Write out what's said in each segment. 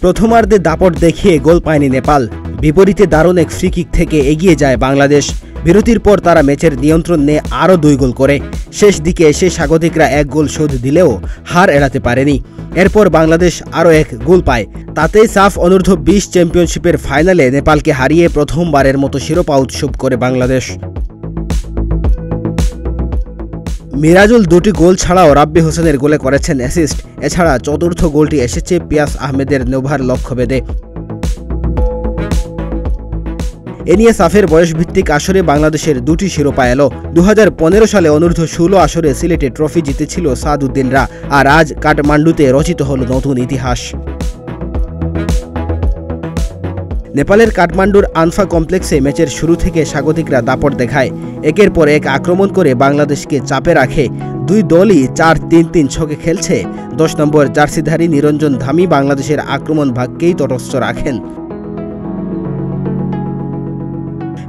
প্রথমার্ধে দাপট দেখিয়ে গোল পায়নি নেপাল। বিপরীতে দারুণ এক ফ্রি কিক থেকে এগিয়ে যায় বাংলাদেশ। বিরতির পর তারা ম্যাচের নিয়ন্ত্রণ নিয়ে আরও 2 গোল করে। শেষ দিকে এসে স্বাগতিকরা 1 গোল শোধ দিলেও হার এড়াতে পারেনি। এরপর বাংলাদেশ আরও 1 গোল পায়। তাতেই সাফ অনূর্ধ্ব 20 চ্যাম্পিয়নশিপের ফাইনালে নেপালকে হারিয়ে প্রথমবারের মতো শিরোপা উৎসব করে বাংলাদেশ। মিরাজুল 2টি গোল ছাড়াও রাব্বি হোসেনের গোলে করেছেন অ্যাসিস্ট। এছাড়া চতুর্থ গোলটি এসেছে পিয়াস আহমেদের নোভার লক্ষ্যভেদে। এ নিয়ে সাফের বয়সভিত্তিক আসরে বাংলাদেশের 2টি শিরোপা এলো। 2015 সালে অনূর্ধ্ব 16 আসরে সিলেটে ট্রফি জিতেছিল সাদউদ্দিনরা, আর আজ কাঠমান্ডুতে রচিত হল নতুন ইতিহাস। নেপালের কাঠমান্ডুর আনফা কমপ্লেক্সে ম্যাচের শুরু থেকে স্বাগতিকরা দাপট দেখায়। একের পর এক আক্রমণ করে বাংলাদেশকে চাপে রাখে। 2 দলই 4-3-3 ছকে খেলছে। 10 নম্বর জার্সিধারী নিরঞ্জন ধামি বাংলাদেশের আক্রমণ ভাগকেই তটস্থ রাখেন।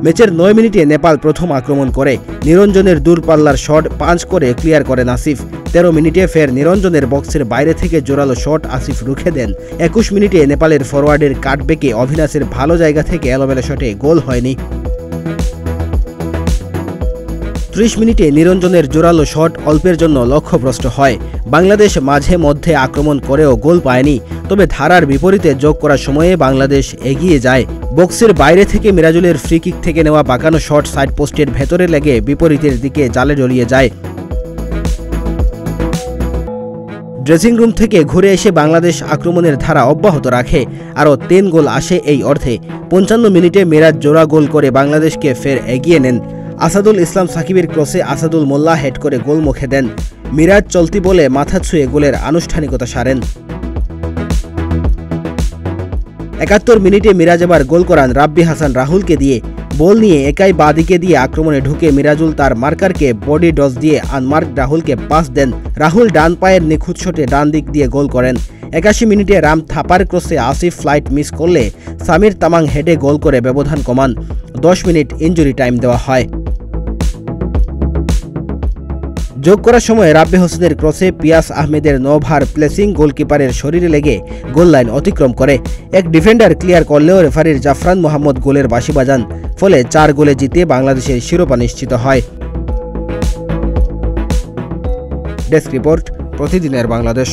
ম্যাচের 9 মিনিটে নেপাল প্রথম আক্রমণ করে। নিরঞ্জনের দূরপাল্লার শট পাঞ্চ করে ক্লিয়ার করেন আসিফ। 13 মিনিটে ফের নিরঞ্জনের বক্সের বাইরে থেকে জোরালো শট আসিফ রুখে দেন। 21 মিনিটে নেপালের ফরওয়ার্ডের কাটব্যাকে অভিনাশের ভালো জায়গা থেকে এলোমেলো শটে গোল হয়নি। 30 মিনিটে নিরঞ্জনের জোরালো শট অল্পের জন্য লক্ষ্যভ্রষ্ট হয়। বাংলাদেশ মাঝে মধ্যে আক্রমণ করেও গোল পায়নি। তবে ধারার বিপরীতে যোগ করার সময়ে বাংলাদেশ এগিয়ে যায়। বক্সের বাইরে থেকে মিরাজুলের ফ্রি কিক থেকে নেওয়া বাঁকানো শট সাইড পোস্টের ভেতরে লেগে বিপরীতের দিকে জালে জড়িয়ে যায়। ড্রেসিং রুম থেকে ঘুরে এসে বাংলাদেশ আক্রমণের ধারা অব্যাহত রাখে। আরও 3 গোল আসে এই অর্থে। 55 মিনিটে মিরাজ জোড়া গোল করে বাংলাদেশকে ফের এগিয়ে নেন। আসাদুল ইসলাম সাকিবের ক্রসে আসাদুল মোল্লা হেড করে গোল মুখে দেন। মিরাজ চলতি বলে মাথা ছুঁয়ে গোলের আনুষ্ঠানিকতা সারেন। 71 মিনিটে মিরাজ এবার গোল করান রাব্বি হাসান রাহুলকে দিয়ে। বল নিয়ে একাই বাঁদিকে দিয়ে আক্রমণে ঢুকে মিরাজুল তার মার্কারকে বডি ডজ দিয়ে আনমার্ক রাহুলকে পাস দেন। রাহুল ডান পায়ের নিখুঁত শটে ডান দিক দিয়ে গোল করেন। 81 মিনিটে রাম থাপার ক্রসে আসিফ ফ্লাইট মিস করলে সামির তামাং হেডে গোল করে ব্যবধান কমান। 10 মিনিট ইনজুরি টাইম দেওয়া হয়। যোগ করার সময় রাব্বি হোসেনের ক্রসে পিয়াস আহমেদের নোভার প্লেসিং গোলকিপারের শরীরে লেগে গোল লাইন অতিক্রম করে। এক ডিফেন্ডার ক্লিয়ার করলেও রেফারির জাফরান মোহাম্মদ গোলের বাঁশি বাজান। ফলে 4 গোলে জিতে বাংলাদেশের শিরোপা নিশ্চিত হয়। ডেস্ক রিপোর্ট, প্রতিদিনের বাংলাদেশ।